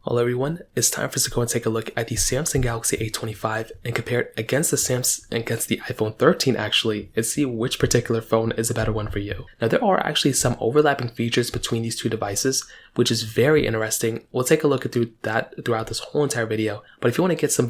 Hello everyone, it's time for us to go and take a look at the Samsung Galaxy A25 and compare it against the iPhone 13 actually, and see which particular phone is a better one for you. Now there are actually some overlapping features between these two devices, which is very interesting. We'll take a look at that throughout this whole entire video, but if you want to get some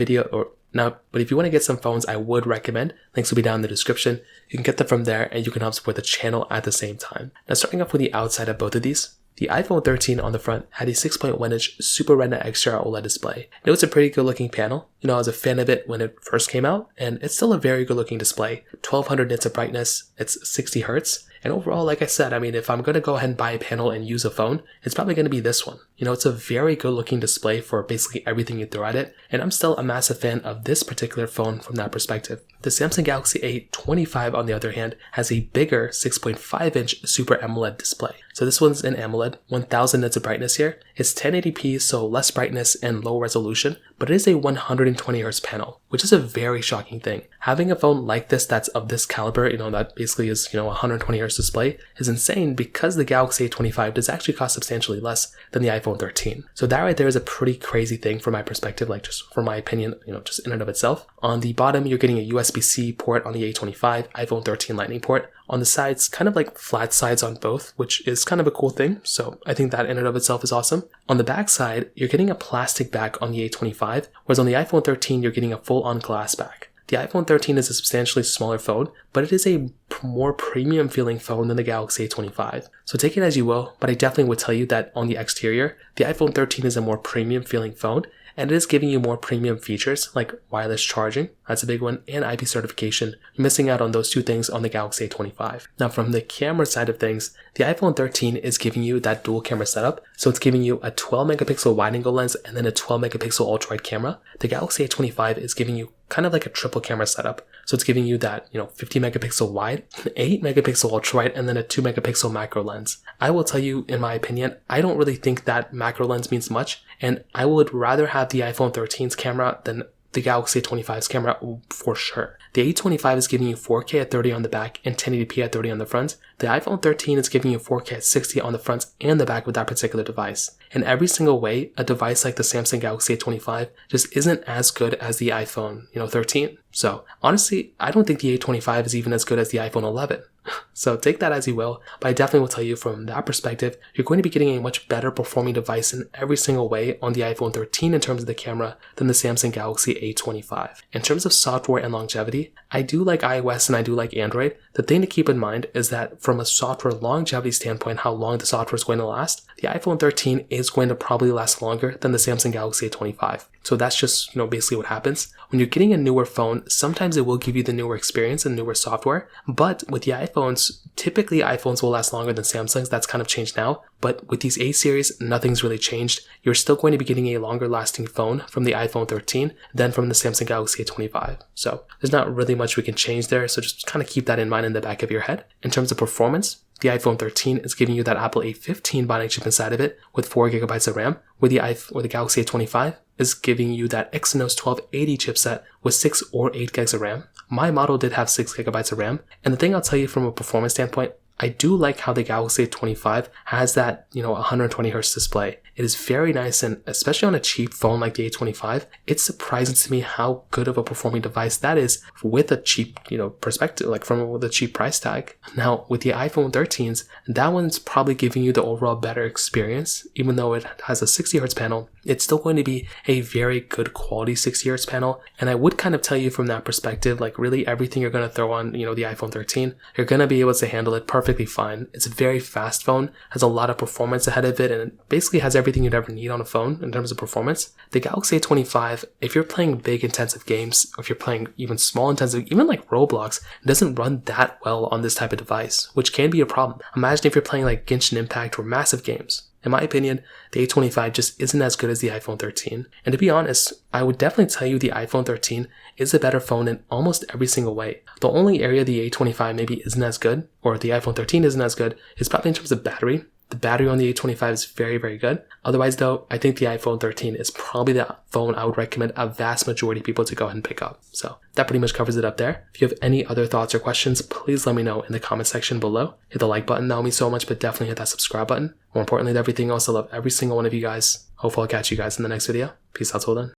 phones I would recommend, links will be down in the description. You can get them from there and you can help support the channel at the same time. Now starting off with the outside of both of these, the iPhone 13 on the front had a 6.1-inch Super Retina XDR OLED display. It was a pretty good looking panel. I was a fan of it when it first came out, and it's still a very good looking display. 1200 nits of brightness, it's 60 Hz. And overall, like I said, if I'm going to go ahead and buy a panel and use a phone, it's probably going to be this one. It's a very good looking display for basically everything you throw at it, and I'm still a massive fan of this particular phone from that perspective. The Samsung Galaxy A25, on the other hand, has a bigger 6.5-inch Super AMOLED display. So this one's an AMOLED, 1000 nits of brightness here. It's 1080p, so less brightness and low resolution, but it is a 120 Hz panel, which is a very shocking thing. Having a phone like this that's of this caliber, that basically is, 120 Hz display is insane, because the Galaxy A25 does actually cost substantially less than the iPhone 13. So that right there is a pretty crazy thing from my perspective, like just from my opinion, just in and of itself. On the bottom, you're getting a USB-C port on the A25, iPhone 13 Lightning port. On the sides, kind of like flat sides on both, which is kind of a cool thing. So I think that in and of itself is awesome. On the back side, you're getting a plastic back on the A25, whereas on the iPhone 13, you're getting a full-on glass back. The iPhone 13 is a substantially smaller phone, but it is a more premium feeling phone than the Galaxy A25. So take it as you will, but I definitely would tell you that on the exterior, the iPhone 13 is a more premium feeling phone, and it is giving you more premium features like wireless charging, that's a big one, and IP certification. You're missing out on those two things on the Galaxy A25. Now from the camera side of things, the iPhone 13 is giving you that dual camera setup. So it's giving you a 12 megapixel wide angle lens and then a 12 megapixel ultra wide camera. The Galaxy A25 is giving you kind of like a triple camera setup. So it's giving you that, 50 megapixel wide, 8 megapixel ultra wide, and then a 2 megapixel macro lens. I will tell you, in my opinion, I don't really think that macro lens means much, and I would rather have the iPhone 13's camera than the Galaxy A25's camera for sure. The A25 is giving you 4K at 30 on the back and 1080p at 30 on the front. The iPhone 13 is giving you 4K at 60 on the front and the back with that particular device. In every single way, a device like the Samsung Galaxy A25 just isn't as good as the iPhone, 13. So honestly, I don't think the A25 is even as good as the iPhone 11. So take that as you will, but I definitely will tell you from that perspective, you're going to be getting a much better performing device in every single way on the iPhone 13 in terms of the camera than the Samsung Galaxy A25. In terms of software and longevity, I do like iOS and I do like Android. The thing to keep in mind is that from a software longevity standpoint, how long the software is going to last, the iPhone 13 is going to probably last longer than the Samsung Galaxy A25. So that's just, basically what happens. When you're getting a newer phone, sometimes it will give you the newer experience and newer software, but with the iPhones, typically iPhones will last longer than Samsung's. That's kind of changed now, but with these A series, nothing's really changed. You're still going to be getting a longer lasting phone from the iPhone 13 than from the Samsung Galaxy A25. So there's not really much we can change there, so just kind of keep that in mind in the back of your head. In terms of performance, the iPhone 13 is giving you that Apple A15 Bionic chip inside of it with 4 GB of RAM, where the Galaxy A25 is giving you that Exynos 1280 chipset with 6 or 8 gigs of RAM. My model did have 6 GB of RAM, and the thing I'll tell you from a performance standpoint, I do like how the Galaxy A25 has that, 120 Hz display. It is very nice, and especially on a cheap phone like the A25, it's surprising to me how good of a performing device that is with a cheap, perspective, like with a cheap price tag. Now, with the iPhone 13s, that one's probably giving you the overall better experience. Even though it has a 60 Hz panel, it's still going to be a very good quality 60 Hz panel. And I would kind of tell you from that perspective, like really everything you're going to throw on, the iPhone 13, you're going to be able to handle it perfectly fine. It's a very fast phone, has a lot of performance ahead of it, and it basically has everything you'd ever need on a phone in terms of performance. The Galaxy A25, if you're playing big intensive games, or if you're playing even small intensive, even like Roblox, it doesn't run that well on this type of device, which can be a problem. Imagine if you're playing like Genshin Impact or massive games. In my opinion, the A25 just isn't as good as the iPhone 13. And to be honest, I would definitely tell you the iPhone 13 is a better phone in almost every single way. The only area the A25 maybe isn't as good, or the iPhone 13 isn't as good, is probably in terms of battery. The battery on the A25 is very, very good. Otherwise though, I think the iPhone 13 is probably the phone I would recommend a vast majority of people to go ahead and pick up. So that pretty much covers it up there. If you have any other thoughts or questions, please let me know in the comment section below. Hit the like button, that would mean so much, but definitely hit that subscribe button. More importantly than everything else, I love every single one of you guys. Hopefully I'll catch you guys in the next video. Peace out till then.